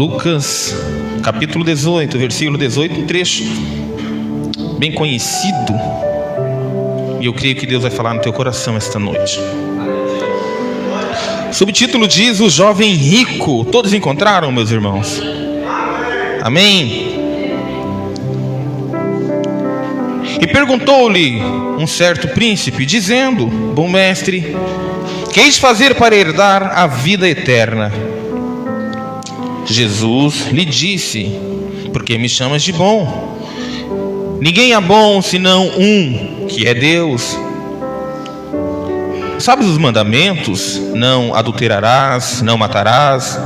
Lucas, capítulo 18, versículo 18, um trecho bem conhecido, e eu creio que Deus vai falar no teu coração esta noite. O subtítulo diz: o jovem rico. Todos encontraram, meus irmãos? Amém? E perguntou-lhe um certo príncipe, dizendo: bom mestre, que hei de fazer para herdar a vida eterna? Jesus lhe disse: por que me chamas de bom? Ninguém é bom senão um, que é Deus. Sabes os mandamentos? Não adulterarás, não matarás,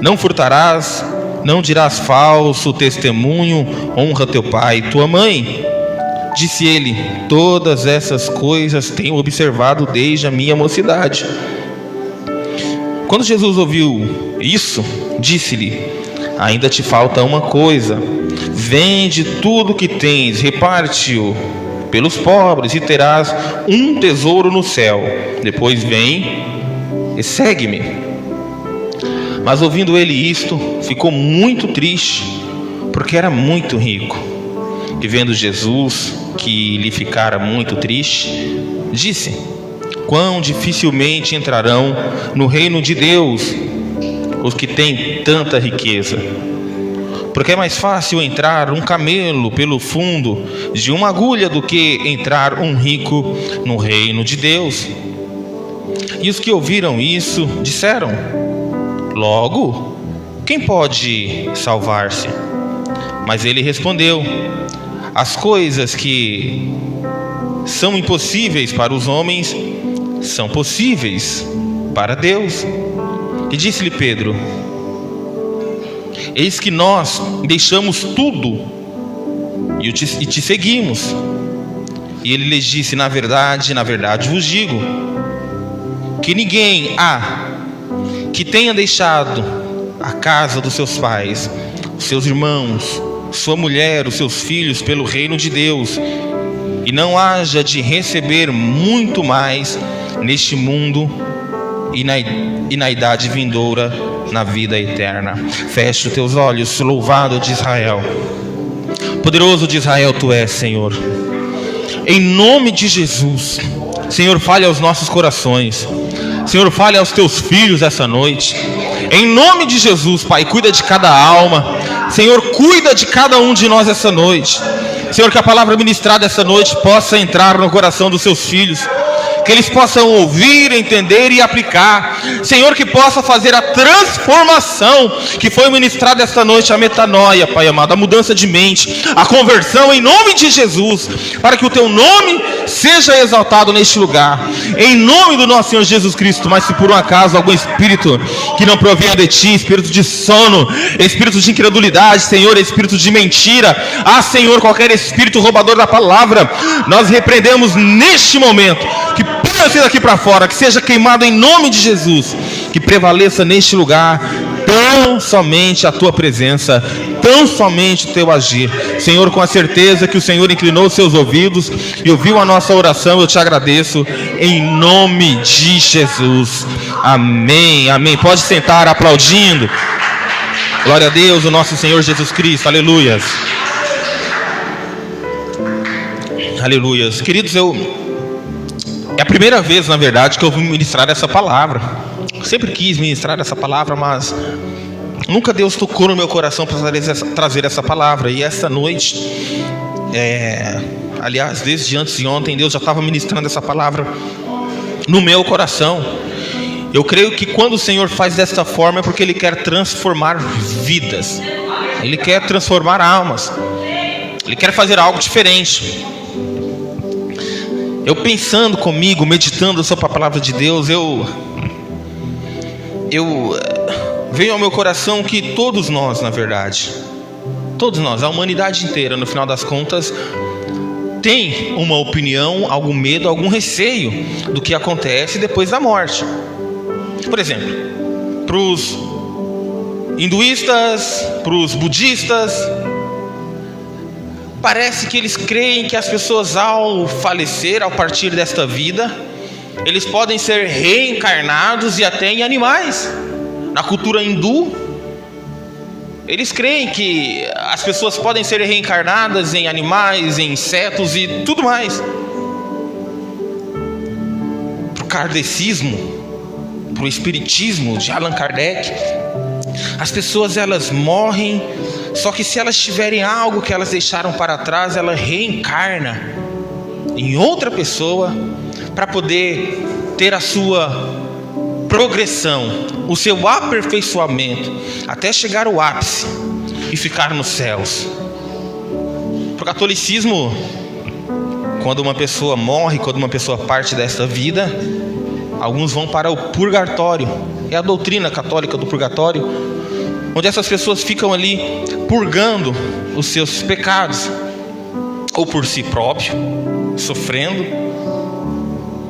não furtarás, não dirás falso testemunho, honra teu pai e tua mãe. Disse ele: todas essas coisas tenho observado desde a minha mocidade. Quando Jesus ouviu isso, disse-lhe: ainda te falta uma coisa. Vende tudo que tens, reparte-o pelos pobres, e terás um tesouro no céu. Depois vem e segue-me. Mas ouvindo ele isto, ficou muito triste, porque era muito rico. E vendo Jesus que lhe ficara muito triste, disse: quão dificilmente entrarão no reino de Deus os que têm tanta riqueza. Porque é mais fácil entrar um camelo pelo fundo de uma agulha do que entrar um rico no reino de Deus. E os que ouviram isso disseram: logo, quem pode salvar-se? Mas ele respondeu: as coisas que são impossíveis para os homens são possíveis para Deus. E disse-lhe Pedro: eis que nós deixamos tudo e te seguimos. E ele lhes disse: na verdade vos digo, que ninguém há que tenha deixado a casa dos seus pais, os seus irmãos, sua mulher, os seus filhos, pelo reino de Deus, e não haja de receber muito mais neste mundo e na idade vindoura, na vida eterna. Feche os teus olhos. Louvado de Israel, poderoso de Israel, tu és, Senhor. Em nome de Jesus, Senhor, fale aos nossos corações. Senhor, fale aos teus filhos essa noite. Em nome de Jesus, Pai, cuida de cada alma. Senhor, cuida de cada um de nós essa noite. Senhor, que a palavra ministrada essa noite possa entrar no coração dos seus filhos, que eles possam ouvir, entender e aplicar. Senhor, que possa fazer a transformação que foi ministrada esta noite, a metanoia, Pai amado, a mudança de mente, a conversão, em nome de Jesus, para que o teu nome seja exaltado neste lugar, em nome do nosso Senhor Jesus Cristo. Mas se por um acaso algum espírito que não provenha de ti, espírito de sono, espírito de incredulidade, Senhor, espírito de mentira, Senhor, qualquer espírito roubador da palavra, nós repreendemos neste momento, que seja daqui para fora, que seja queimado em nome de Jesus, que prevaleça neste lugar tão somente a tua presença, tão somente o teu agir. Senhor, com a certeza que o Senhor inclinou os seus ouvidos e ouviu a nossa oração, eu te agradeço em nome de Jesus. Amém, amém. Pode sentar aplaudindo. Glória a Deus, o nosso Senhor Jesus Cristo. Aleluias. Aleluias. Queridos, é a primeira vez, na verdade, que eu vou ministrar essa palavra. Eu sempre quis ministrar essa palavra, mas nunca Deus tocou no meu coração para trazer essa palavra. E essa noite, aliás, desde antes de ontem, Deus já estava ministrando essa palavra no meu coração. Eu creio que quando o Senhor faz desta forma é porque Ele quer transformar vidas, Ele quer transformar almas, Ele quer fazer algo diferente. Eu pensando comigo, meditando sobre a palavra de Deus, veio ao meu coração que todos nós, na verdade, todos nós, a humanidade inteira, no final das contas, tem uma opinião, algum medo, algum receio do que acontece depois da morte. Por exemplo, para os hinduístas, para os budistas, parece que eles creem que as pessoas, ao falecer, ao partir desta vida, eles podem ser reencarnados e até em animais. Na cultura hindu, Eles creem que as pessoas podem ser reencarnadas em animais, em insetos e tudo mais. Para o kardecismo, para o espiritismo de Allan Kardec, as pessoas elas morrem, só que se elas tiverem algo que elas deixaram para trás, ela reencarna em outra pessoa para poder ter a sua progressão, o seu aperfeiçoamento, até chegar ao ápice e ficar nos céus. Para o catolicismo, quando uma pessoa morre, quando uma pessoa parte desta vida, alguns vão para o purgatório. É a doutrina católica do purgatório, onde essas pessoas ficam ali purgando os seus pecados, ou por si próprio, sofrendo,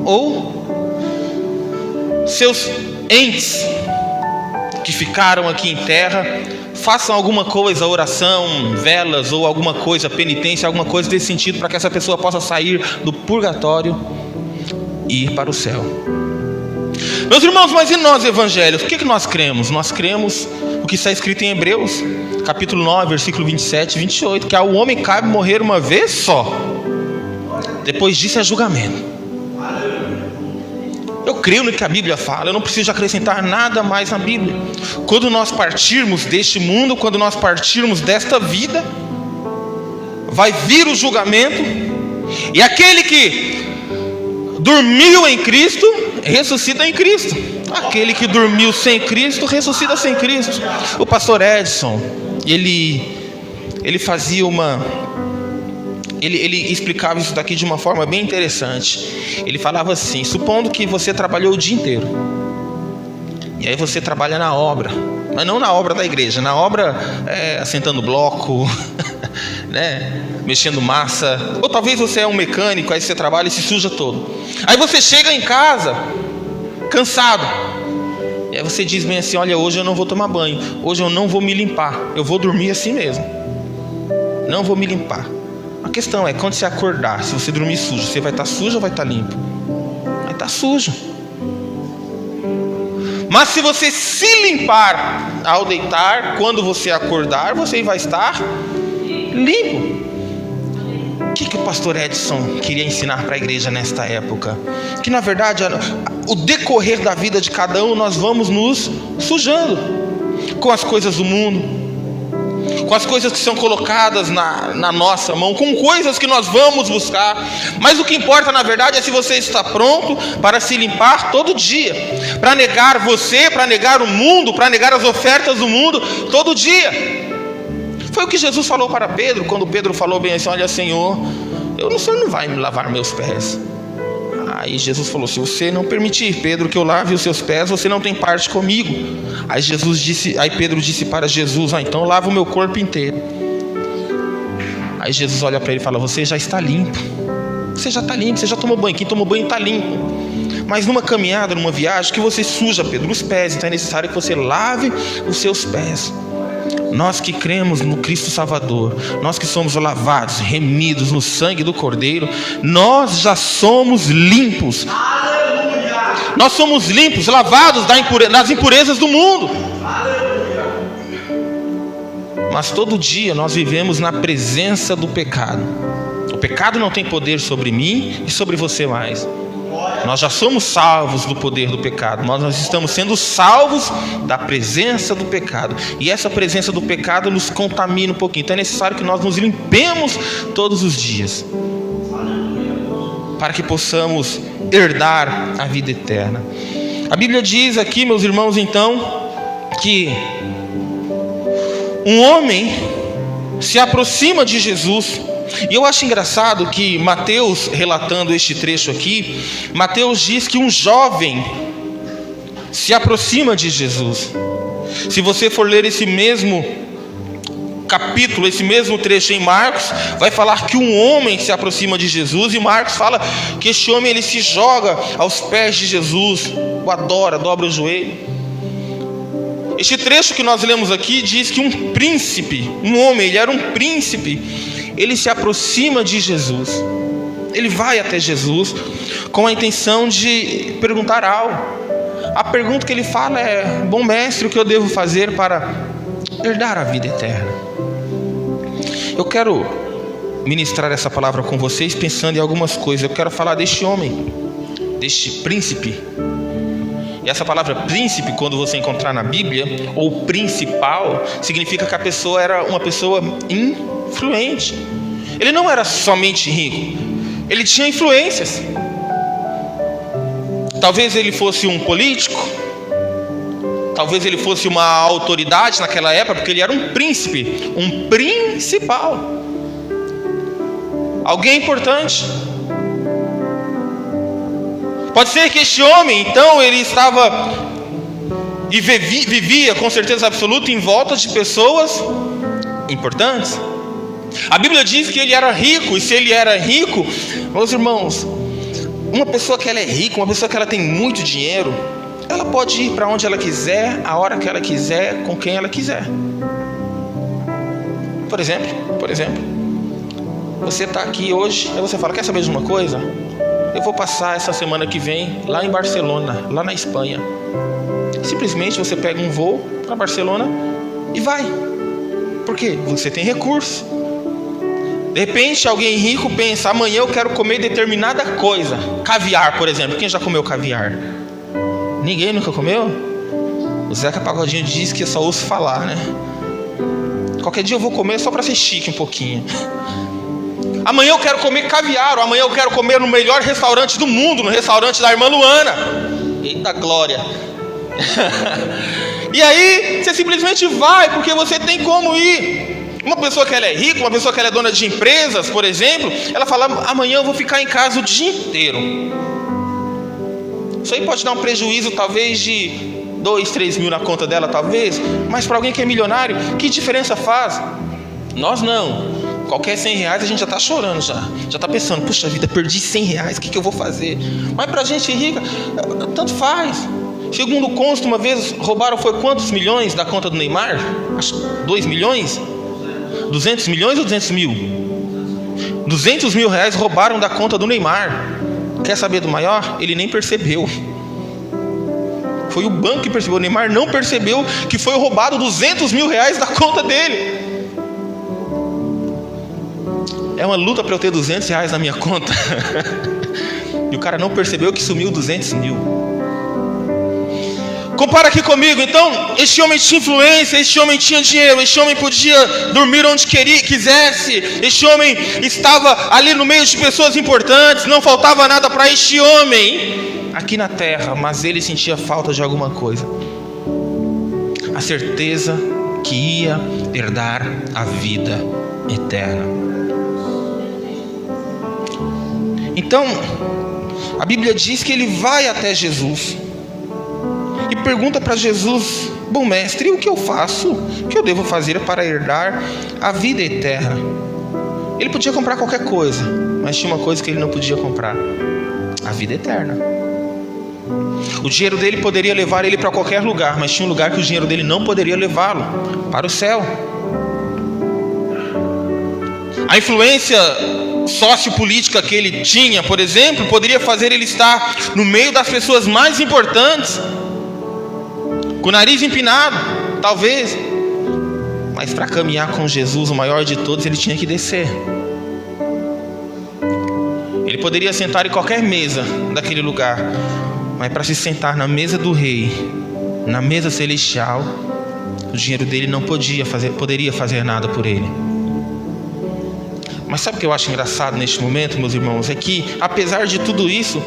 ou seus entes que ficaram aqui em terra façam alguma coisa, oração, velas ou alguma coisa, penitência, alguma coisa desse sentido, para que essa pessoa possa sair do purgatório e ir para o céu. Meus irmãos, mas e nós evangélicos? O que nós cremos? Nós cremos o que está escrito em Hebreus capítulo 9, versículo 27 e 28, que ao homem cabe morrer uma vez só, depois disso é julgamento. Eu creio no que a Bíblia fala, eu não preciso acrescentar nada mais na Bíblia. Quando nós partirmos deste mundo, quando nós partirmos desta vida, vai vir o julgamento, e aquele que dormiu em Cristo, ressuscita em Cristo. Aquele que dormiu sem Cristo, ressuscita sem Cristo. O pastor Edson, ele fazia Ele explicava isso daqui de uma forma bem interessante. Ele falava assim: supondo que você trabalhou o dia inteiro, e aí você trabalha na obra, mas não na obra da igreja, na obra assentando bloco, né? Mexendo massa. Ou talvez você é um mecânico, aí você trabalha e se suja todo. Aí você chega em casa cansado, e aí você diz bem assim: olha, hoje eu não vou tomar banho, hoje eu não vou me limpar, eu vou dormir assim mesmo, não vou me limpar. A questão é, quando você acordar, se você dormir sujo, você vai estar sujo ou vai estar limpo? Vai estar sujo. Mas se você se limpar ao deitar, quando você acordar, você vai estar limpo. O que o pastor Edson queria ensinar para a igreja nesta época? Que na verdade, o decorrer da vida de cada um, nós vamos nos sujando com as coisas do mundo, com as coisas que são colocadas na nossa mão, com coisas que nós vamos buscar. Mas o que importa na verdade é se você está pronto para se limpar todo dia, para negar você, para negar o mundo, para negar as ofertas do mundo todo dia. Foi o que Jesus falou para Pedro, quando Pedro falou bem assim: olha, Senhor, o Senhor não vai me lavar meus pés. Aí Jesus falou: se você não permitir, Pedro, que eu lave os seus pés, você não tem parte comigo. Aí Pedro disse para Jesus: então lava o meu corpo inteiro. Aí Jesus olha para ele e fala: você já está limpo. Você já está limpo, você já tomou banho. Quem tomou banho está limpo. Mas numa caminhada, numa viagem, que você suja, Pedro, os pés. Então é necessário que você lave os seus pés. Nós que cremos no Cristo Salvador, nós que somos lavados, remidos no sangue do Cordeiro, nós já somos limpos. Aleluia. Nós somos limpos, lavados das impurezas do mundo. Aleluia. Mas todo dia nós vivemos na presença do pecado. O pecado não tem poder sobre mim e sobre você mais. Nós já somos salvos do poder do pecado. Nós estamos sendo salvos da presença do pecado. E essa presença do pecado nos contamina um pouquinho. Então é necessário que nós nos limpemos todos os dias, para que possamos herdar a vida eterna. A Bíblia diz aqui, meus irmãos, então, que um homem se aproxima de Jesus. E eu acho engraçado que Mateus, relatando este trecho aqui, Mateus diz que um jovem se aproxima de Jesus. Se você for ler esse mesmo capítulo, esse mesmo trecho em Marcos, vai falar que um homem se aproxima de Jesus. E Marcos fala que este homem, ele se joga aos pés de Jesus, o adora, dobra o joelho. Este trecho que nós lemos aqui diz que um príncipe, um homem, ele era um príncipe, ele se aproxima de Jesus. Ele vai até Jesus com a intenção de perguntar algo. A pergunta que ele fala é: bom mestre, o que eu devo fazer para herdar a vida eterna. Eu quero ministrar essa palavra com vocês pensando em algumas coisas. Eu quero falar deste homem, deste príncipe. E essa palavra príncipe, quando você encontrar na Bíblia, ou principal, significa que a pessoa era uma pessoa influente. Ele não era somente rico, ele tinha influências. Talvez ele fosse um político, talvez ele fosse uma autoridade naquela época, porque ele era um príncipe, um principal, alguém importante. Pode ser que este homem, então, ele estava e vivia com certeza absoluta em volta de pessoas importantes. A Bíblia diz que ele era rico, e se ele era rico, meus irmãos, uma pessoa que ela é rica, uma pessoa que ela tem muito dinheiro, ela pode ir para onde ela quiser, a hora que ela quiser, com quem ela quiser. Por exemplo, você está aqui hoje, aí você fala, quer saber de uma coisa? Eu vou passar essa semana que vem lá em Barcelona, lá na Espanha. Simplesmente você pega um voo para Barcelona e vai. Por quê? Você tem recurso. De repente alguém rico pensa, amanhã eu quero comer determinada coisa. Caviar, por exemplo. Quem já comeu caviar? Ninguém nunca comeu? O Zeca Pagodinho diz que eu só ouço falar, né? Qualquer dia eu vou comer só para ser chique um pouquinho. Amanhã eu quero comer caviar, ou amanhã eu quero comer no melhor restaurante do mundo, no restaurante da irmã Luana. Eita glória! E aí você simplesmente vai, porque você tem como ir. Uma pessoa que ela é rica, uma pessoa que ela é dona de empresas, por exemplo, ela fala, amanhã eu vou ficar em casa o dia inteiro. Isso aí pode dar um prejuízo talvez de 2, 3 mil na conta dela, talvez. Mas para alguém que é milionário, que diferença faz? Nós não. Qualquer 100 reais a gente já está chorando, já está pensando, puxa vida, perdi 100 reais, o que eu vou fazer? Mas para a gente rica, tanto faz. Segundo o cônsul, uma vez roubaram foi quantos milhões da conta do Neymar? Acho 2 milhões? 200 milhões ou 200 mil? 200 mil reais roubaram da conta do Neymar. Quer saber do maior? Ele nem percebeu. Foi o banco que percebeu. O Neymar não percebeu que foi roubado 200 mil reais da conta dele. É uma luta para eu ter 200 reais na minha conta. E o cara não percebeu que sumiu 200 mil. Compara aqui comigo. Então, este homem tinha influência, este homem tinha dinheiro, este homem podia dormir onde quisesse, este homem estava ali no meio de pessoas importantes, não faltava nada para este homem aqui na terra, mas ele sentia falta de alguma coisa. A certeza que ia herdar a vida eterna. Então, a Bíblia diz que ele vai até Jesus e pergunta para Jesus, bom mestre, o que eu faço? O que eu devo fazer para herdar a vida eterna? Ele podia comprar qualquer coisa, mas tinha uma coisa que ele não podia comprar: a vida eterna. O dinheiro dele poderia levar ele para qualquer lugar, mas tinha um lugar que o dinheiro dele não poderia levá-lo: para o céu. A influência sociopolítica que ele tinha, por exemplo, poderia fazer ele estar no meio das pessoas mais importantes, com o nariz empinado, talvez. Mas para caminhar com Jesus, o maior de todos, ele tinha que descer. Ele poderia sentar em qualquer mesa daquele lugar, mas para se sentar na mesa do rei, na mesa celestial, o dinheiro dele não poderia fazer nada por ele. Mas sabe o que eu acho engraçado neste momento, meus irmãos? É que, apesar de tudo isso,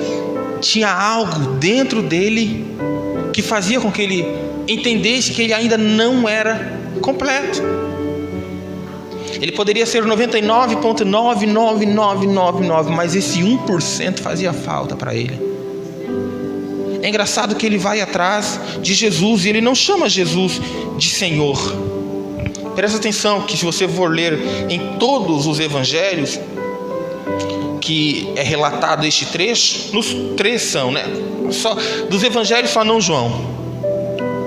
tinha algo dentro dele que fazia com que ele entendesse que ele ainda não era completo. Ele poderia ser 99,99999, mas esse 1% fazia falta para ele. É engraçado que ele vai atrás de Jesus e ele não chama Jesus de Senhor. Presta atenção que se você for ler em todos os evangelhos que é relatado este trecho, nos 3 são, né? Só dos evangelhos só não João.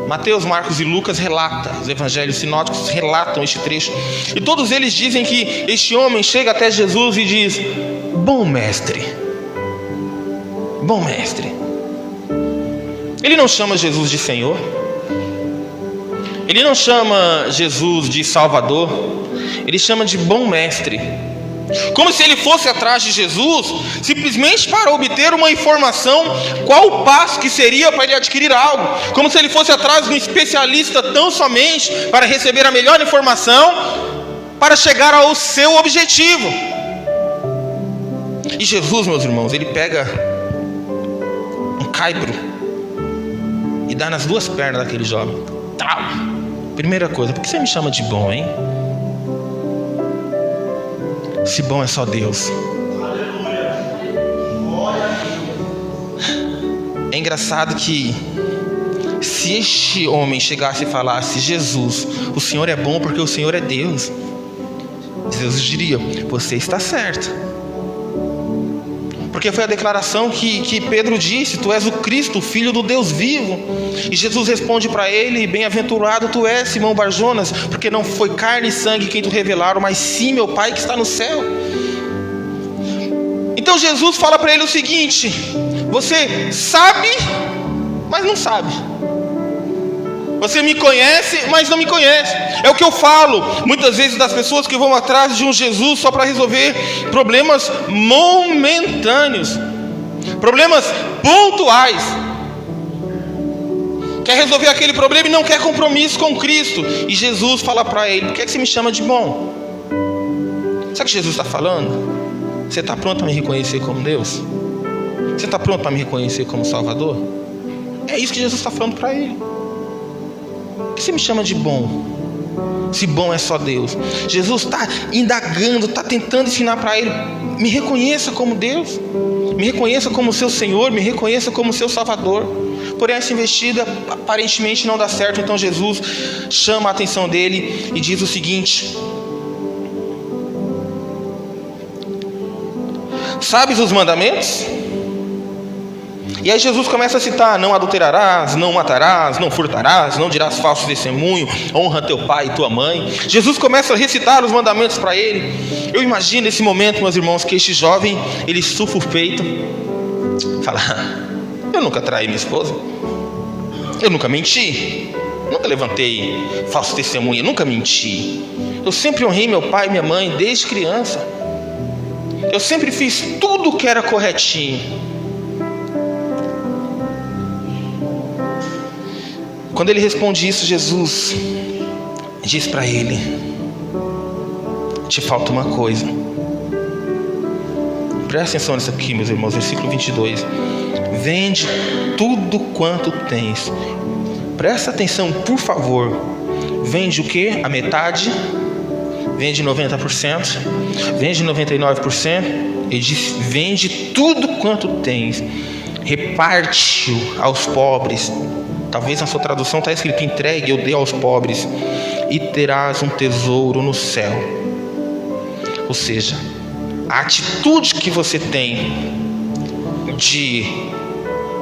Mateus, Marcos e Lucas relatam, os evangelhos sinóticos relatam este trecho. E todos eles dizem que este homem chega até Jesus e diz: bom mestre. Bom mestre. Ele não chama Jesus de Senhor. ele não chama Jesus de Salvador, ele chama de bom mestre. Como se ele fosse atrás de Jesus simplesmente para obter uma informação, qual o passo que seria para ele adquirir algo. Como se ele fosse atrás de um especialista tão somente para receber a melhor informação para chegar ao seu objetivo. E Jesus, meus irmãos, ele pega um caibro e dá nas duas pernas daquele jovem. Tá. Primeira coisa, por que você me chama de bom, hein? Se bom é só Deus. É engraçado que se este homem chegasse e falasse: Jesus, o Senhor é bom porque o Senhor é Deus, Jesus diria: você está certo. Porque foi a declaração que Pedro disse: tu és o Cristo, o Filho do Deus vivo. E Jesus responde para ele: bem-aventurado tu és, Simão Barjonas, porque não foi carne e sangue quem te revelaram, mas sim meu Pai que está no céu. Então Jesus fala para ele o seguinte: você sabe, mas não sabe. Você me conhece, mas não me conhece. É o que eu falo muitas vezes das pessoas que vão atrás de um Jesus só para resolver problemas momentâneos, problemas pontuais. Quer resolver aquele problema e não quer compromisso com Cristo. E Jesus fala para ele: por que você me chama de bom? Sabe o que Jesus está falando? Você está pronto para me reconhecer como Deus? Você está pronto para me reconhecer como Salvador? É isso que Jesus está falando para ele. Por que você me chama de bom? Se bom é só Deus. Jesus está indagando, está tentando ensinar para ele: me reconheça como Deus, me reconheça como seu Senhor, me reconheça como seu Salvador. Porém essa investida aparentemente não dá certo. Então Jesus chama a atenção dele e diz o seguinte: sabes os mandamentos? E aí Jesus começa a citar: não adulterarás, não matarás, não furtarás, não dirás falso testemunho, honra teu pai e tua mãe. Jesus começa a recitar os mandamentos para ele. Eu imagino nesse momento, meus irmãos, que este jovem, ele sufa o peito, fala: eu nunca traí minha esposa, eu nunca menti, nunca levantei falso testemunho, eu nunca menti, eu sempre honrei meu pai e minha mãe desde criança, eu sempre fiz tudo o que era corretinho. Quando ele responde isso, Jesus diz para ele: te falta uma coisa. Presta atenção nisso aqui, meus irmãos, versículo 22. Vende tudo quanto tens. Presta atenção, por favor. Vende o que? A metade? Vende 90%? Vende 99%? Ele diz: vende tudo quanto tens, reparte-o aos pobres. Talvez na sua tradução está escrito: entregue ou dê aos pobres, e terás um tesouro no céu. Ou seja, a atitude que você tem de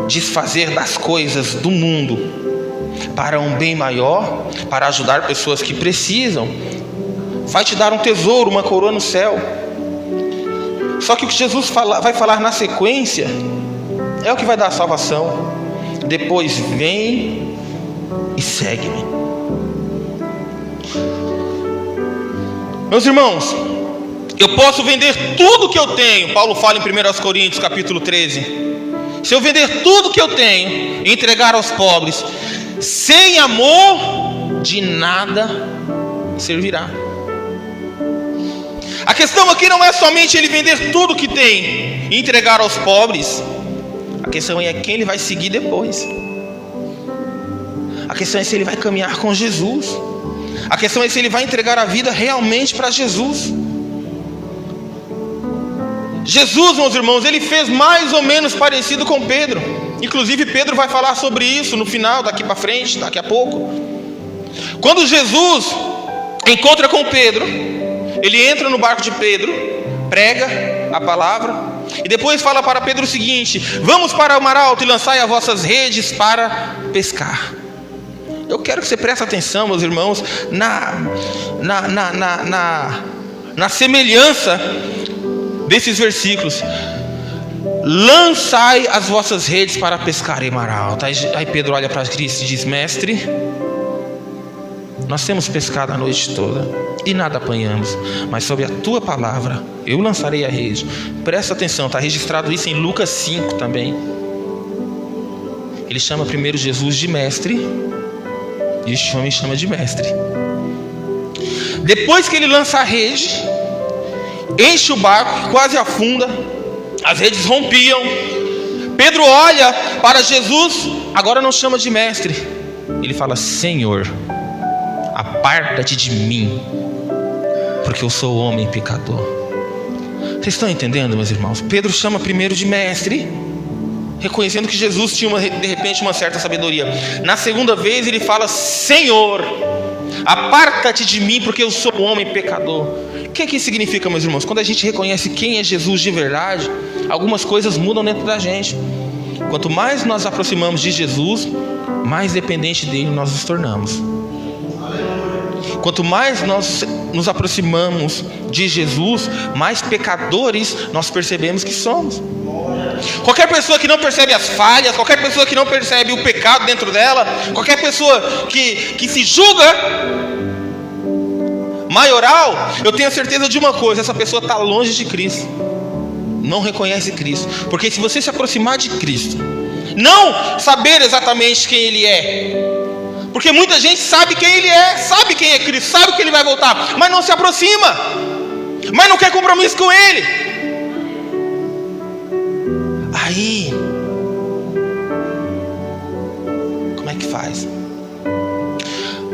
desfazer das coisas do mundo para um bem maior, para ajudar pessoas que precisam, vai te dar um tesouro, uma coroa no céu. Só que o que Jesus vai falar na sequência é o que vai dar a salvação. Depois vem e segue-me. Meus irmãos, eu posso vender tudo que eu tenho. Paulo fala em 1 Coríntios capítulo 13. Se eu vender tudo que eu tenho e entregar aos pobres, sem amor, de nada servirá. A questão aqui não é somente ele vender tudo que tem e entregar aos pobres. A questão é quem ele vai seguir depois. A questão é se ele vai caminhar com Jesus. A questão é se ele vai entregar a vida realmente para Jesus. Jesus, meus irmãos, ele fez mais ou menos parecido com Pedro. Inclusive Pedro vai falar sobre isso no final, daqui para frente, daqui a pouco. Quando Jesus encontra com Pedro, ele entra no barco de Pedro, prega a palavra, e depois fala para Pedro o seguinte: vamos para o mar alto e lançai as vossas redes para pescar. Eu quero que você preste atenção, meus irmãos, na semelhança desses versículos. Lançai as vossas redes para pescar em mar alto. Aí Pedro olha para Cristo e diz: mestre, Nós temos pescado a noite toda e nada apanhamos, mas sobre a tua palavra eu lançarei a rede. Presta atenção, está registrado isso em Lucas 5 também. Ele chama primeiro Jesus de mestre, e este homem chama de mestre. Depois que ele lança a rede, enche o barco, quase afunda, as redes rompiam. Pedro olha para Jesus, agora não chama de mestre, ele fala: Senhor, aparta-te de mim, porque eu sou homem pecador. Vocês estão entendendo, meus irmãos? Pedro chama primeiro de mestre, reconhecendo que Jesus tinha de repente uma certa sabedoria. Na segunda vez ele fala: Senhor, aparta-te de mim, porque eu sou homem pecador. O que é que isso significa, meus irmãos? Quando a gente reconhece quem é Jesus de verdade, algumas coisas mudam dentro da gente. Quanto mais nós aproximamos de Jesus, mais dependente dele nós nos tornamos. Quanto mais nós nos aproximamos de Jesus, mais pecadores nós percebemos que somos. Qualquer pessoa que não percebe as falhas, qualquer pessoa que não percebe o pecado dentro dela, qualquer pessoa que se julga maioral, eu tenho certeza de uma coisa: essa pessoa está longe de Cristo, não reconhece Cristo. Porque se você se aproximar de Cristo, não saber exatamente quem Ele é, porque muita gente sabe quem Ele é, sabe quem é Cristo, sabe que Ele vai voltar, mas não se aproxima, mas não quer compromisso com Ele. Aí, como é que faz?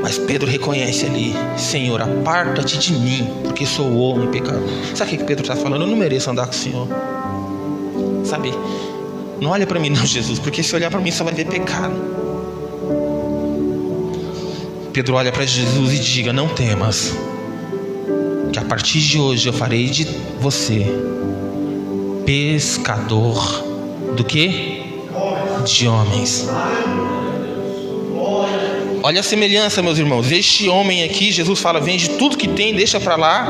Mas Pedro reconhece ali: Senhor, aparta-te de mim, porque sou homem pecador. Sabe o que Pedro está falando? Eu não mereço andar com o Senhor. Sabe? Não olha para mim não, Jesus, porque se olhar para mim só vai ver pecado. Pedro olha para Jesus e diga: não temas, que a partir de hoje eu farei de você pescador do quê? De homens. Olha a semelhança, meus irmãos. Este homem aqui, Jesus fala: vende tudo que tem, deixa para lá,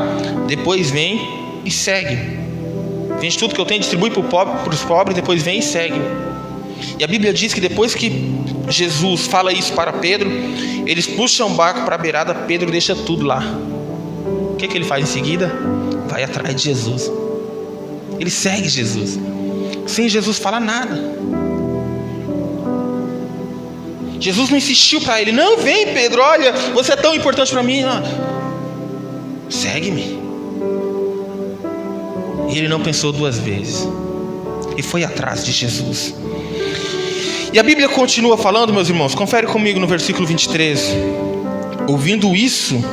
depois vem e segue. Vende tudo que eu tenho, distribui para os pobres, depois vem e segue. E a Bíblia diz que depois que Jesus fala isso para Pedro, eles puxam o barco para a beirada, Pedro deixa tudo lá. O que ele faz em seguida? Vai atrás de Jesus. Ele segue Jesus, sem Jesus falar nada. Jesus não insistiu para ele: não, vem Pedro, olha, você é tão importante para mim, não. Segue-me. E ele não pensou duas vezes e foi atrás de Jesus. E a Bíblia continua falando, meus irmãos, confere comigo no versículo 23. Ouvindo isso,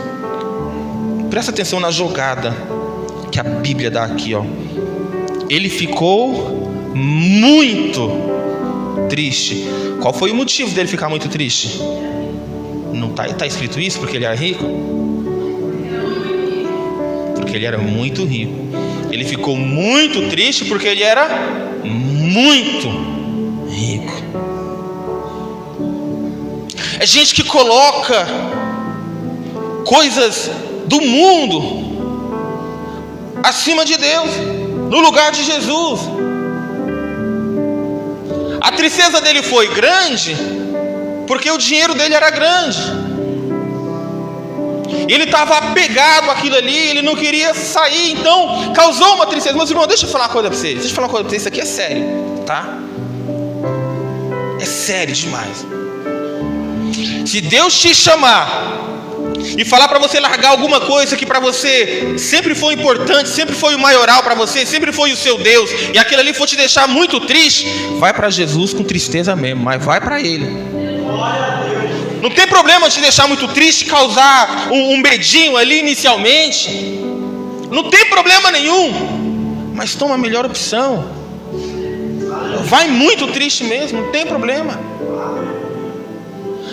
presta atenção na jogada que a Bíblia dá aqui, ó. Ele ficou muito triste. Qual foi o motivo dele ficar muito triste? Não está escrito isso porque ele era rico? Porque ele era muito rico. Ele ficou muito triste porque ele era muito rico. É gente que coloca coisas do mundo acima de Deus, no lugar de Jesus. A tristeza dele foi grande porque o dinheiro dele era grande. Ele estava apegado àquilo ali, ele não queria sair, então causou uma tristeza. Meus irmãos, deixa eu falar uma coisa para vocês. Isso aqui é sério, tá? É sério demais. Se Deus te chamar e falar para você largar alguma coisa que para você sempre foi importante, sempre foi o maioral para você, sempre foi o seu Deus, e aquilo ali for te deixar muito triste, vai para Jesus com tristeza mesmo, mas vai para Ele. Não tem problema te deixar muito triste, causar um medinho ali inicialmente, não tem problema nenhum, mas toma a melhor opção. Vai muito triste mesmo, não tem problema.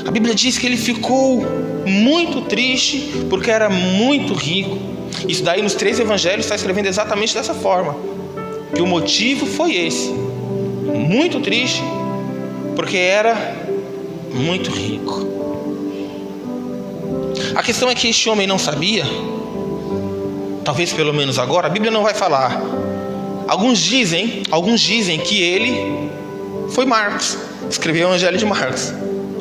A Bíblia diz que ele ficou muito triste porque era muito rico. Isso daí nos 3 evangelhos está escrevendo exatamente dessa forma, que o motivo foi esse: muito triste porque era muito rico. A questão é que este homem não sabia, talvez pelo menos agora, a Bíblia não vai falar. Alguns dizem que ele foi Marcos, escreveu o Evangelho de Marcos.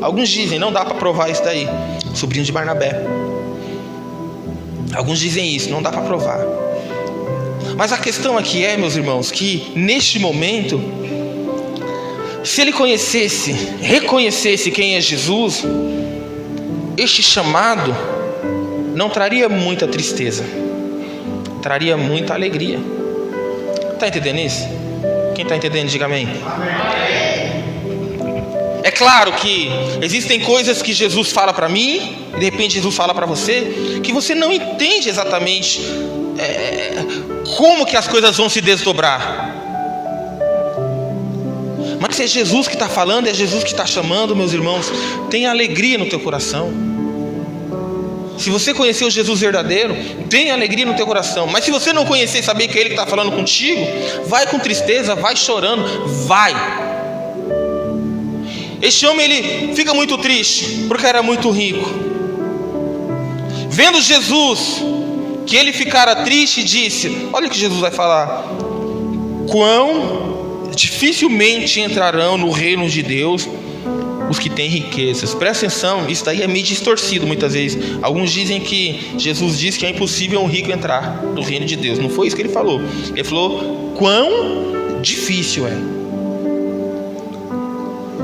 Alguns dizem, não dá para provar isso daí. Sobrinho de Barnabé. Alguns dizem isso, não dá para provar. Mas a questão aqui é, meus irmãos, que neste momento, se ele reconhecesse quem é Jesus, este chamado não traria muita tristeza, traria muita alegria. Está entendendo isso? Quem está entendendo, diga amém. É claro que existem coisas que Jesus fala para mim, e de repente Jesus fala para você, que você não entende exatamente como que as coisas vão se desdobrar. Mas se é Jesus que está falando, é Jesus que está chamando, meus irmãos, tenha alegria no teu coração. Se você conhecer o Jesus verdadeiro, tenha alegria no teu coração. Mas se você não conhecer e saber que é Ele que está falando contigo, vai com tristeza, vai chorando, vai. Este homem, ele fica muito triste, porque era muito rico. Vendo Jesus, que ele ficara triste, disse, olha o que Jesus vai falar: quão dificilmente entrarão no reino de Deus os que têm riquezas. Presta atenção, isso daí é meio distorcido muitas vezes. Alguns dizem que Jesus disse que é impossível um rico entrar no reino de Deus. Não foi isso que ele falou. Ele falou quão difícil é.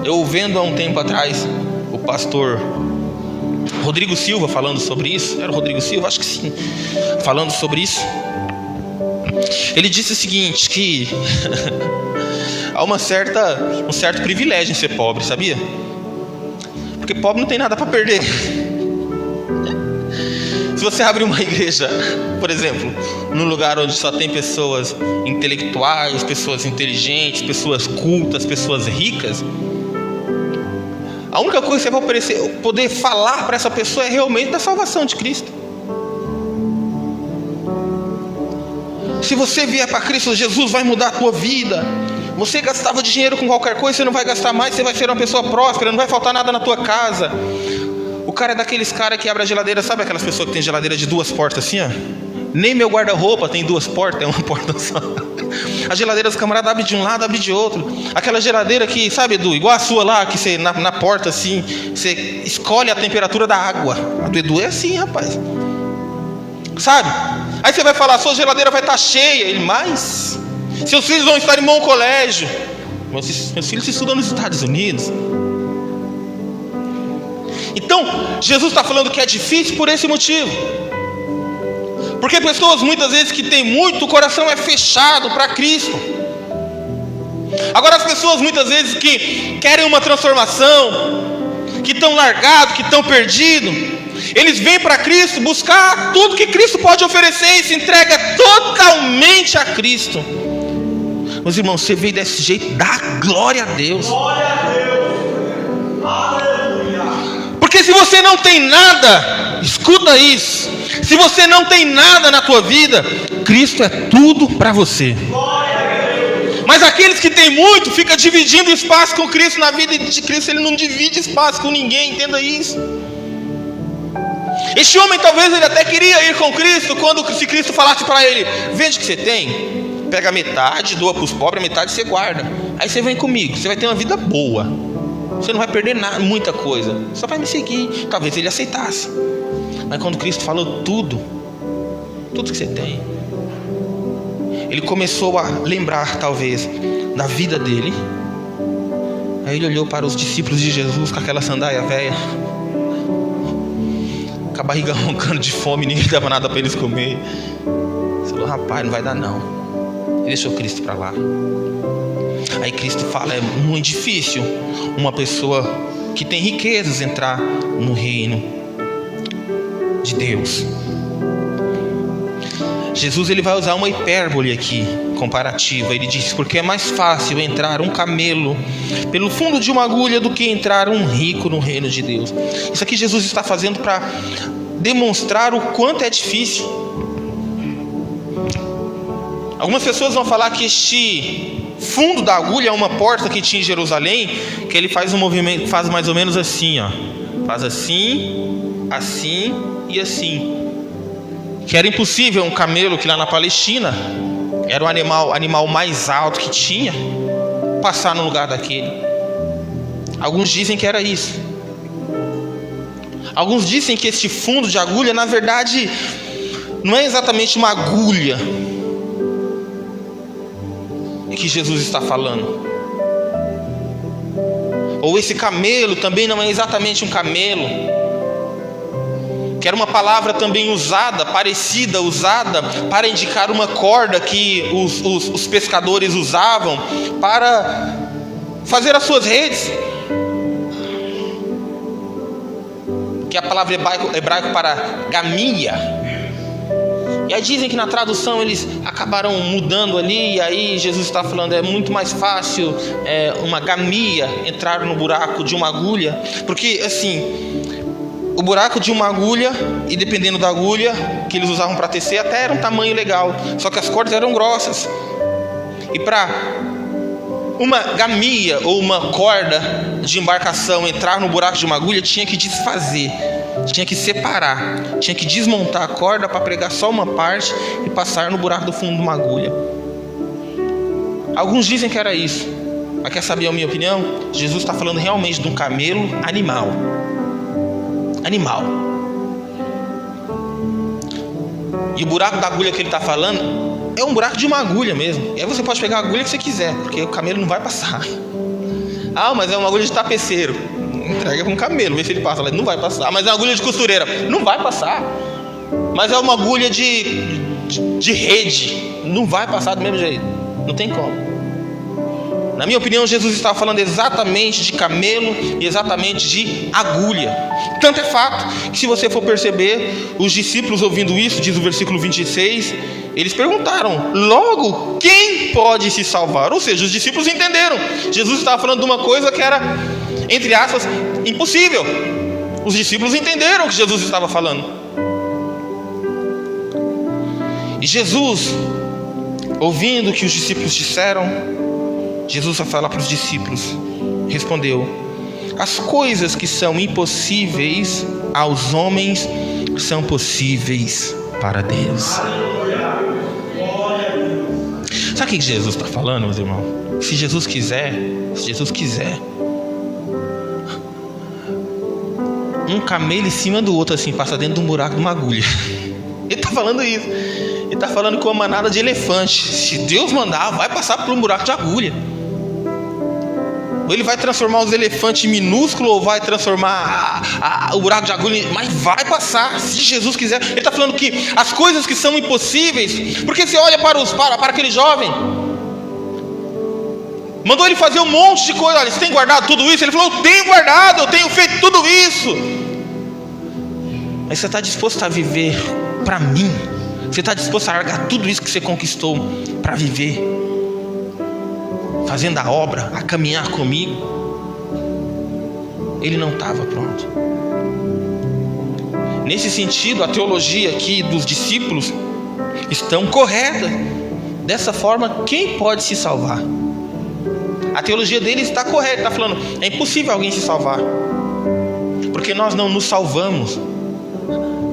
Eu vendo há um tempo atrás o pastor Rodrigo Silva falando sobre isso. Era o Rodrigo Silva? Acho que sim. Falando sobre isso. Ele disse o seguinte, que há um certo privilégio em ser pobre, sabia? Porque pobre não tem nada para perder. Se você abre uma igreja, por exemplo, num lugar onde só tem pessoas intelectuais, pessoas inteligentes, pessoas cultas, pessoas ricas, a única coisa que você vai poder falar para essa pessoa é realmente da salvação de Cristo. Se você vier para Cristo, Jesus vai mudar a tua vida. Você gastava dinheiro com qualquer coisa, você não vai gastar mais, você vai ser uma pessoa próspera, não vai faltar nada na tua casa. O cara é daqueles caras que abre a geladeira, sabe aquelas pessoas que tem geladeira de 2 portas assim, ó? Nem meu guarda-roupa tem 2 portas, é uma porta só. A geladeira dos camaradas abre de um lado, abre de outro. Aquela geladeira que, sabe, Edu, igual a sua lá, que você na porta assim, você escolhe a temperatura da água. A do Edu é assim, rapaz. Sabe? Aí você vai falar, sua geladeira vai estar cheia. Ele, mas seus filhos vão estar em bom colégio. Meus filhos estudam nos Estados Unidos. Então, Jesus está falando que é difícil por esse motivo. Porque pessoas muitas vezes que têm muito, o coração é fechado para Cristo. Agora as pessoas muitas vezes que querem uma transformação, que estão largados, que estão perdidos, eles vêm para Cristo buscar tudo que Cristo pode oferecer e se entrega totalmente a Cristo. Meus irmãos, você veio desse jeito, dá glória a Deus. Glória a Deus. Aleluia. Porque se você não tem nada, escuta isso, se você não tem nada na tua vida, Cristo é tudo para você. Mas aqueles que têm muito, ficam dividindo espaço com Cristo. Na vida de Cristo Ele não divide espaço com ninguém, entenda isso. Este homem talvez ele até queria ir com Cristo, se Cristo falasse para ele, vende o que você tem, pega metade, doa para os pobres, metade você guarda, aí você vem comigo, você vai ter uma vida boa, você não vai perder nada, muita coisa, só vai me seguir. Talvez ele aceitasse. Mas quando Cristo falou tudo que você tem, ele começou a lembrar talvez da vida dele. Aí ele olhou para os discípulos de Jesus com aquela sandália velha, com a barriga roncando de fome, ninguém dava nada para eles comer. Ele falou, rapaz, não vai dar não. Ele deixou Cristo para lá. Aí Cristo fala, é muito difícil uma pessoa que tem riquezas entrar no reino de Deus. Jesus ele vai usar uma hipérbole aqui, comparativa. Ele diz, porque é mais fácil entrar um camelo pelo fundo de uma agulha do que entrar um rico no reino de Deus. Isso aqui Jesus está fazendo para demonstrar o quanto é difícil. Algumas pessoas vão falar que este fundo da agulha é uma porta que tinha em Jerusalém, que ele faz um movimento, faz mais ou menos assim, ó. Faz assim, assim e assim. Que era impossível um camelo, que lá na Palestina era o animal mais alto que tinha, passar no lugar daquele. Alguns dizem que era isso. Alguns dizem que este fundo de agulha, na verdade, não é exatamente uma agulha que Jesus está falando. Ou esse camelo também não é exatamente um camelo, que era uma palavra também usada para indicar uma corda que os pescadores usavam para fazer as suas redes, que é a palavra hebraica para gamia. E aí dizem que na tradução eles acabaram mudando ali, e aí Jesus está falando, é muito mais fácil uma gamia entrar no buraco de uma agulha, porque assim, o buraco de uma agulha, e dependendo da agulha que eles usavam para tecer, até era um tamanho legal, só que as cordas eram grossas, e para uma gamia ou uma corda de embarcação entrar no buraco de uma agulha, tinha que desfazer, tinha que separar, tinha que desmontar a corda para pregar só uma parte e passar no buraco do fundo de uma agulha. Alguns dizem que era isso, mas quer saber a minha opinião? Jesus está falando realmente de um camelo animal. E o buraco da agulha que ele está falando é um buraco de uma agulha mesmo. E aí você pode pegar a agulha que você quiser, porque o camelo não vai passar. Ah, mas é uma agulha de tapeceiro. Entrega com um camelo, vê se ele passa. Não vai passar. Mas é uma agulha de costureira. Não vai passar. Mas é uma agulha de rede. Não vai passar do mesmo jeito. Não tem como. Na minha opinião, Jesus estava falando exatamente de camelo e exatamente de agulha. Tanto é fato que, se você for perceber, os discípulos ouvindo isso, diz o versículo 26, eles perguntaram: logo, quem pode se salvar? Ou seja, os discípulos entenderam. Jesus estava falando de uma coisa que era, entre aspas, impossível. Os discípulos entenderam o que Jesus estava falando. E Jesus, ouvindo o que os discípulos disseram, Jesus vai falar para os discípulos, respondeu: as coisas que são impossíveis aos homens são possíveis para Deus. Sabe o que Jesus está falando, meus irmãos? Se Jesus quiser, um camelo em cima do outro assim, passa dentro de um buraco de uma agulha. Ele está falando isso. Ele está falando com uma manada de elefante. Se Deus mandar, vai passar por um buraco de agulha. Ou ele vai transformar os elefantes em minúsculos, ou vai transformar o buraco de agulha, mas vai passar, se Jesus quiser. Ele está falando que as coisas que são impossíveis, porque você olha para aquele jovem, mandou ele fazer um monte de coisa. Olha, você tem guardado tudo isso? Ele falou: eu tenho guardado, eu tenho feito tudo isso. Mas você está disposto a viver para mim? Você está disposto a largar tudo isso que você conquistou para viver, fazendo a obra, a caminhar comigo? Ele não estava pronto. Nesse sentido, a teologia aqui dos discípulos estão correta. Dessa forma, quem pode se salvar? A teologia deles está correta, está falando: é impossível alguém se salvar, porque nós não nos salvamos.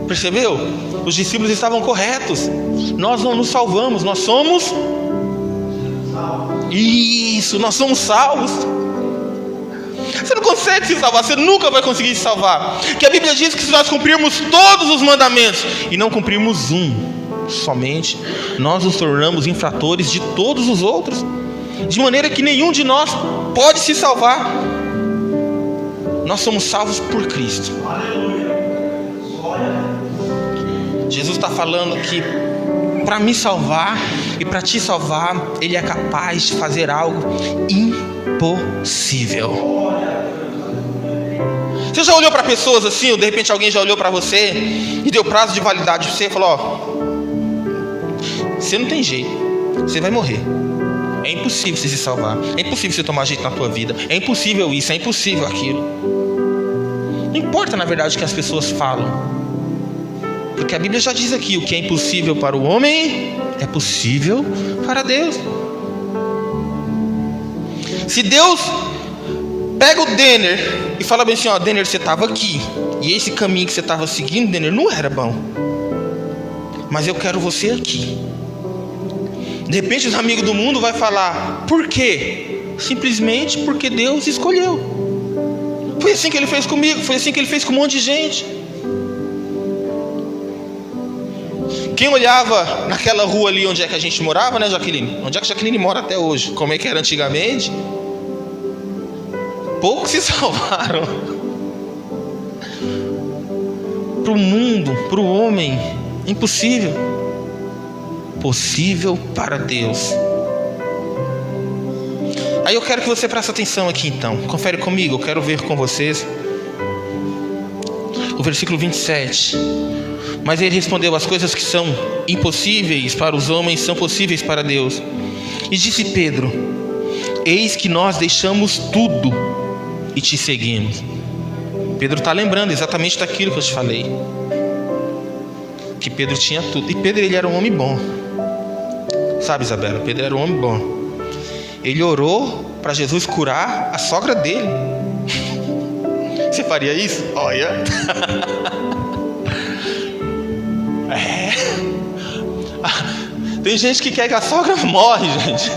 Percebeu? Os discípulos estavam corretos. Nós não nos salvamos, nós somos nós somos salvos. Você não consegue se salvar, você nunca vai conseguir se salvar. Que a Bíblia diz que se nós cumprirmos todos os mandamentos e não cumprirmos um somente, nós nos tornamos infratores de todos os outros, de maneira que nenhum de nós pode se salvar. Nós somos salvos por Cristo. Jesus está falando que para me salvar e para te salvar, Ele é capaz de fazer algo impossível. Você já olhou para pessoas assim, ou de repente alguém já olhou para você e deu prazo de validade para você e falou: ó, você não tem jeito, você vai morrer. É impossível você se salvar, é impossível você tomar jeito na tua vida, é impossível isso, é impossível aquilo. Não importa, na verdade, o que as pessoas falam, porque a Bíblia já diz aqui: o que é impossível para o homem é possível para Deus. Se Deus pega o Denner e fala bem assim: ó, Denner, você estava aqui, e esse caminho que você estava seguindo, Denner, não era bom, mas eu quero você aqui. De repente os amigos do mundo vão falar: por quê? Simplesmente porque Deus escolheu. Foi assim que ele fez comigo, foi assim que ele fez com um monte de gente. Quem olhava naquela rua ali onde é que a gente morava, né, Jaqueline? Onde é que a Jaqueline mora até hoje? Como é que era antigamente? Poucos se salvaram. Para o mundo, para o homem, impossível. Possível para Deus. Aí eu quero que você preste atenção aqui então. Confere comigo, eu quero ver com vocês o versículo 27. Mas ele respondeu: as coisas que são impossíveis para os homens são possíveis para Deus. E disse Pedro: eis que nós deixamos tudo e te seguimos. Pedro está lembrando exatamente daquilo que eu te falei, que Pedro tinha tudo. E Pedro, ele era um homem bom. Sabe, Isabela, Pedro era um homem bom. Ele orou para Jesus curar a sogra dele. Você faria isso? Olha. Tem gente que quer que a sogra morre, gente.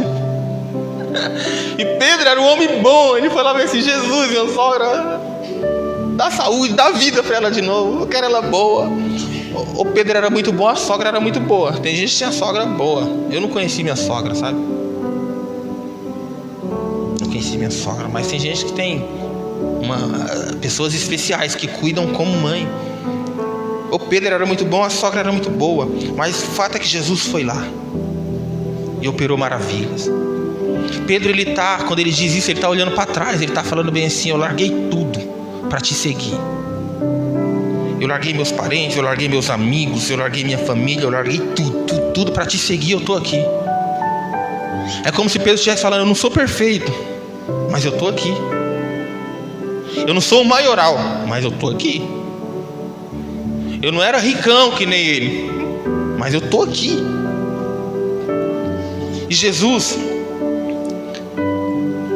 E Pedro era um homem bom. Ele falava assim: Jesus, minha sogra, dá saúde, dá vida para ela de novo, eu quero ela boa. O Pedro era muito bom, a sogra era muito boa. Tem gente que tinha sogra boa. Eu não conheci minha sogra, sabe? Não conheci minha sogra. Mas tem gente que tem pessoas especiais que cuidam como mãe. O Pedro era muito bom, a sogra era muito boa. Mas o fato é que Jesus foi lá e operou maravilhas. Pedro, quando ele diz isso, ele está olhando para trás. Ele está falando bem assim: eu larguei tudo para te seguir. Eu larguei meus parentes, eu larguei meus amigos, eu larguei minha família, eu larguei tudo para te seguir. Eu estou aqui. É como se Pedro estivesse falando: eu não sou perfeito, mas eu estou aqui. Eu não sou o maioral, mas eu estou aqui. Eu não era ricão que nem ele, mas eu estou aqui. E Jesus,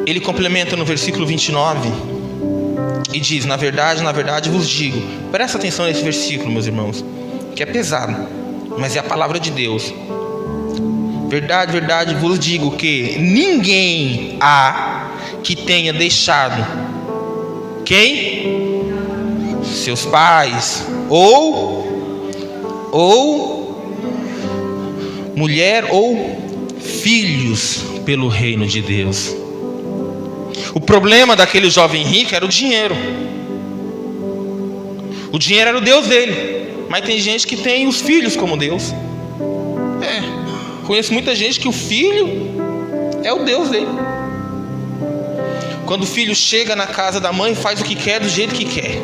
ele complementa no versículo 29 e diz: na verdade vos digo. Presta atenção nesse versículo, meus irmãos, que é pesado, mas é a palavra de Deus. Verdade vos digo que ninguém há que tenha deixado quem? Seus pais, ou mulher, ou filhos, pelo reino de Deus. O problema daquele jovem rico era o dinheiro. O dinheiro era o Deus dele. Mas tem gente que tem os filhos como Deus. Conheço muita gente que o filho é o Deus dele. Quando o filho chega na casa da mãe, faz o que quer, do jeito que quer.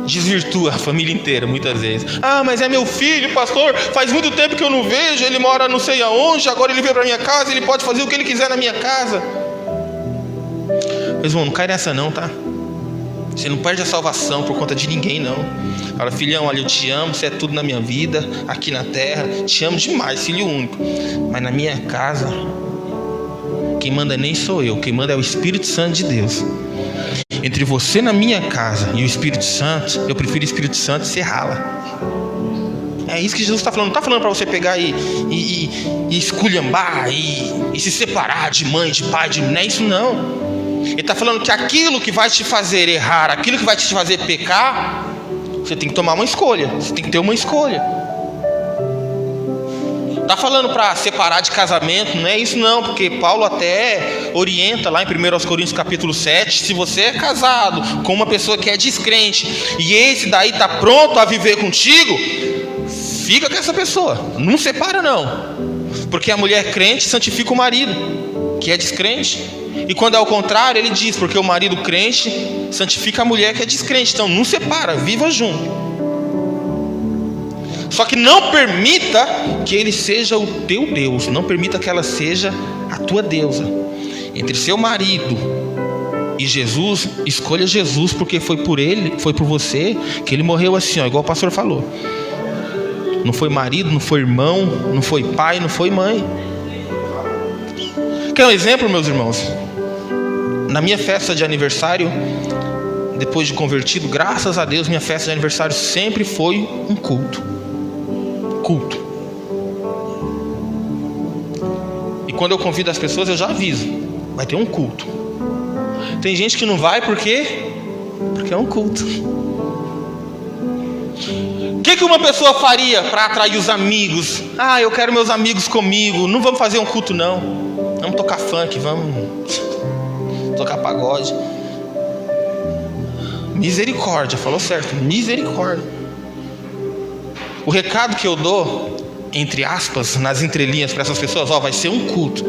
Desvirtua a família inteira, muitas vezes. Ah, mas é meu filho, pastor, faz muito tempo que eu não vejo. Ele mora não sei aonde, agora ele veio para minha casa, ele pode fazer o que ele quiser na minha casa. Mas, irmão, não cai nessa não, tá? Você não perde a salvação por conta de ninguém, não. Fala: filhão, olha, eu te amo, você é tudo na minha vida, aqui na terra. Te amo demais, filho único. Mas na minha casa, quem manda nem sou eu, quem manda é o Espírito Santo de Deus. Entre você na minha casa e o Espírito Santo, eu prefiro o Espírito Santo, você rala. É isso que Jesus está falando. Não está falando para você pegar e esculhambar e se separar de mãe, de pai, não é isso não. Ele está falando que aquilo que vai te fazer errar, aquilo que vai te fazer pecar, você tem que tomar uma escolha. Você tem que ter uma escolha. Está falando para separar de casamento, não é isso não, porque Paulo até orienta lá em 1 Coríntios capítulo 7, se você é casado com uma pessoa que é descrente, e esse daí está pronto a viver contigo, fica com essa pessoa, não separa não, porque a mulher crente santifica o marido, que é descrente, e quando é ao contrário, ele diz, porque o marido crente santifica a mulher que é descrente, então não separa, viva junto. Só que não permita que ele seja o teu Deus. Não permita que ela seja a tua deusa. Entre seu marido e Jesus, escolha Jesus, porque foi por ele, foi por você que ele morreu assim, ó, igual o pastor falou. Não foi marido, não foi irmão, não foi pai, não foi mãe. Quer um exemplo, meus irmãos? Na minha festa de aniversário, depois de convertido, graças a Deus, minha festa de aniversário sempre foi um culto. E quando eu convido as pessoas, eu já aviso: vai ter um culto. Tem gente que não vai porque é um culto. O que uma pessoa faria para atrair os amigos? Eu quero meus amigos comigo. Não vamos fazer um culto não. Vamos tocar funk, vamos tocar pagode. Misericórdia, falou certo, misericórdia. O recado que eu dou, entre aspas, nas entrelinhas para essas pessoas, vai ser um culto.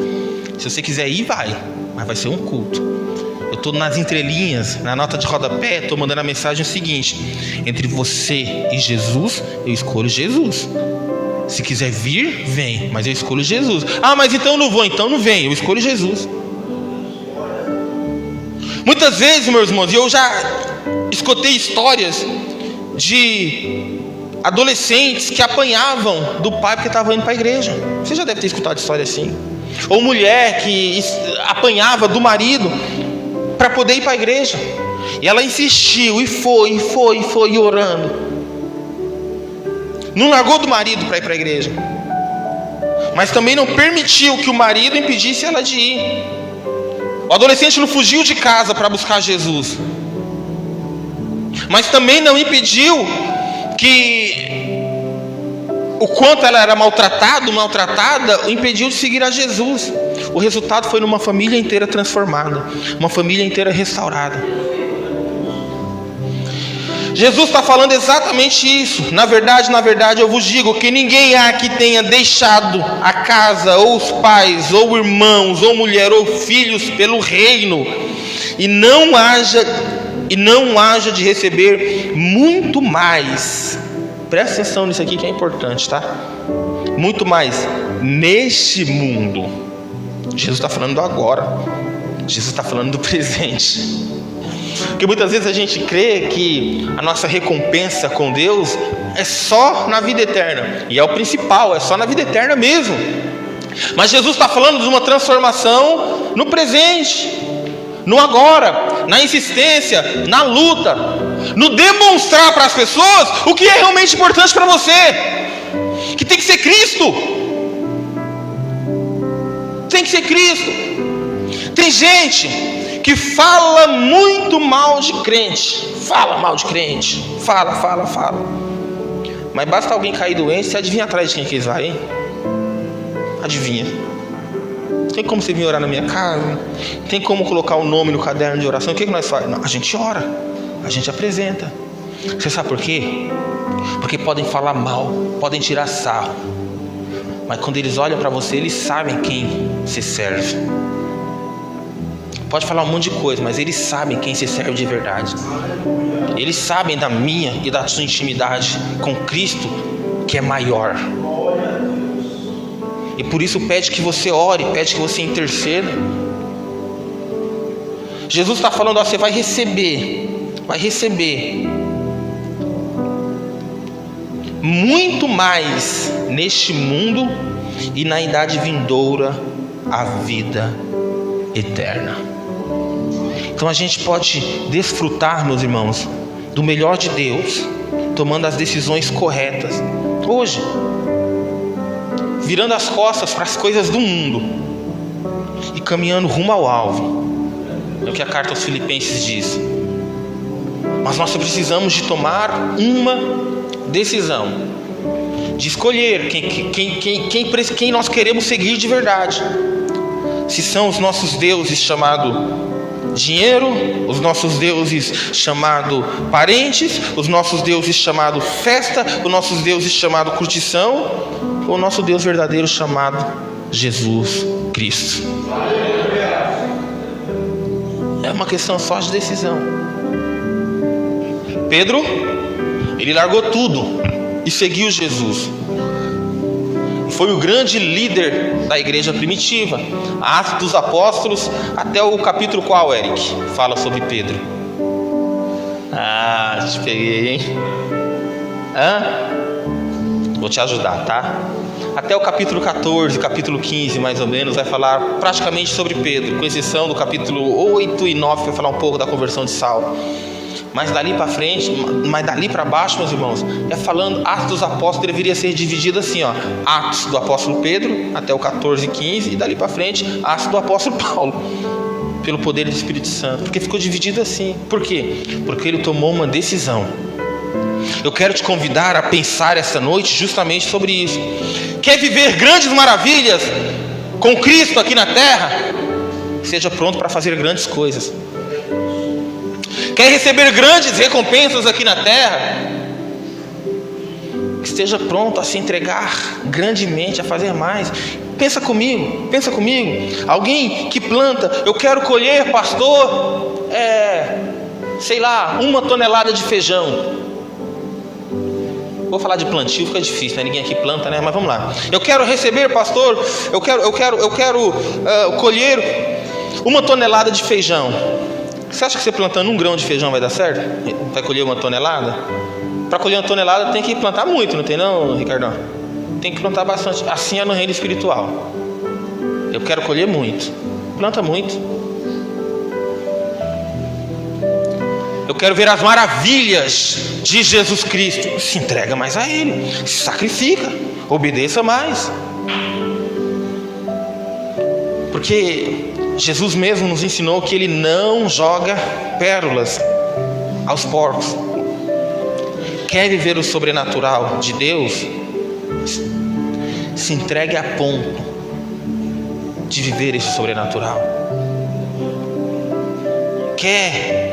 Se você quiser ir, vai, mas vai ser um culto. Eu estou nas entrelinhas, na nota de rodapé, estou mandando a mensagem seguinte: entre você e Jesus, eu escolho Jesus. Se quiser vir, vem, mas eu escolho Jesus. Mas então eu não vou, então não vem, eu escolho Jesus. Muitas vezes, meus irmãos, eu já escutei histórias de adolescentes que apanhavam do pai porque estavam indo para a igreja. Você já deve ter escutado história assim. Ou mulher que apanhava do marido para poder ir para a igreja, e ela insistiu e foi orando, não largou do marido para ir para a igreja, mas também não permitiu que o marido impedisse ela de ir. O adolescente não fugiu de casa para buscar Jesus, mas também não impediu que o quanto ela era maltratada, impediu de seguir a Jesus. O resultado foi numa família inteira transformada, uma família inteira restaurada. Jesus está falando exatamente isso. Na verdade, eu vos digo que ninguém há que tenha deixado a casa, ou os pais, ou irmãos, ou mulher, ou filhos pelo reino, e não haja de receber muito mais. Presta atenção nisso aqui que é importante, tá? Muito mais neste mundo. Jesus está falando do agora. Jesus está falando do presente. Porque muitas vezes a gente crê que a nossa recompensa com Deus é só na vida eterna. E é o principal, é só na vida eterna mesmo. Mas Jesus está falando de uma transformação no presente, no agora, na insistência, na luta, no demonstrar para as pessoas o que é realmente importante para você, que tem que ser Cristo. Tem que ser Cristo. Tem gente que fala muito mal de crente, fala mal de crente, fala, mas basta alguém cair doente, você adivinha atrás de quem que eles vai, hein? Adivinha. Tem como você vir orar na minha casa? Tem como colocar o nome no caderno de oração? O que nós fazemos? Não, a gente ora, a gente apresenta. Você sabe por quê? Porque podem falar mal, podem tirar sarro, mas quando eles olham para você, eles sabem quem você serve. Pode falar um monte de coisa, mas eles sabem quem você serve de verdade. Eles sabem da minha e da sua intimidade com Cristo, que é maior. E por isso pede que você ore, pede que você interceda. Jesus está falando: você vai receber muito mais neste mundo e na idade vindoura a vida eterna. Então a gente pode desfrutar, meus irmãos, do melhor de Deus, tomando as decisões corretas hoje, virando as costas para as coisas do mundo e caminhando rumo ao alvo. É o que a carta aos Filipenses diz. Mas nós precisamos de tomar uma decisão, de escolher quem nós queremos seguir de verdade. Se são os nossos deuses chamado dinheiro, os nossos deuses chamado parentes, os nossos deuses chamado festa, os nossos deuses chamado curtição, ou o nosso Deus verdadeiro chamado Jesus Cristo. É uma questão só de decisão. Pedro, ele largou tudo e seguiu Jesus. Foi o grande líder da igreja primitiva. Atos dos Apóstolos, até o capítulo qual, Eric? Fala sobre Pedro. Te peguei, hein? Vou te ajudar, tá? Até o capítulo 14, capítulo 15, mais ou menos, vai falar praticamente sobre Pedro, com exceção do capítulo 8 e 9, que vai falar um pouco da conversão de Saulo. Mas dali para frente, mas dali para baixo, meus irmãos, falando Atos dos Apóstolos, deveria ser dividido assim, Atos do apóstolo Pedro até o 14 e 15, e dali para frente Atos do apóstolo Paulo. pelo poder do Espírito Santo, porque ficou dividido assim. Por quê? Porque ele tomou uma decisão. Eu quero te convidar a pensar esta noite justamente sobre isso. Quer viver grandes maravilhas com Cristo aqui na terra? Seja pronto para fazer grandes coisas. Quer receber grandes recompensas aqui na terra? Esteja pronto a se entregar grandemente, a fazer mais. Pensa comigo. Alguém que planta, eu quero colher, pastor, 1 tonelada de feijão. Vou falar de plantio, fica difícil, né? Ninguém aqui planta, né? Mas vamos lá. Eu quero receber, pastor, eu quero colher 1 tonelada de feijão. Você acha que você plantando 1 grão de feijão vai dar certo? Vai colher 1 tonelada? Para colher 1 tonelada tem que plantar muito, não tem não, Ricardão? Tem que plantar bastante. Assim é no reino espiritual. Eu quero colher muito. Planta muito. Eu quero ver as maravilhas de Jesus Cristo. Se entrega mais a Ele. Se sacrifica. Obedeça mais. Porque Jesus mesmo nos ensinou que Ele não joga pérolas aos porcos. Quer viver o sobrenatural de Deus? Se entregue a ponto de viver esse sobrenatural. Quer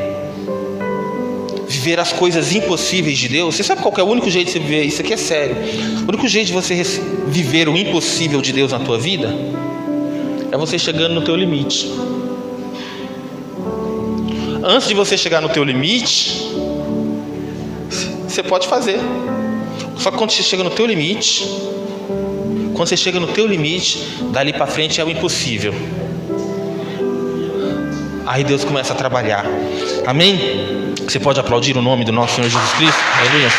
viver as coisas impossíveis de Deus? Você sabe qual que é o único jeito de você viver? Isso aqui é sério. O único jeito de você viver o impossível de Deus na tua vida é você chegando no teu limite. Antes de você chegar no teu limite, você pode fazer. Só que quando você chega no teu limite, dali para frente é o impossível. Aí Deus começa a trabalhar. Amém? Você pode aplaudir o nome do nosso Senhor Jesus Cristo? Aleluia.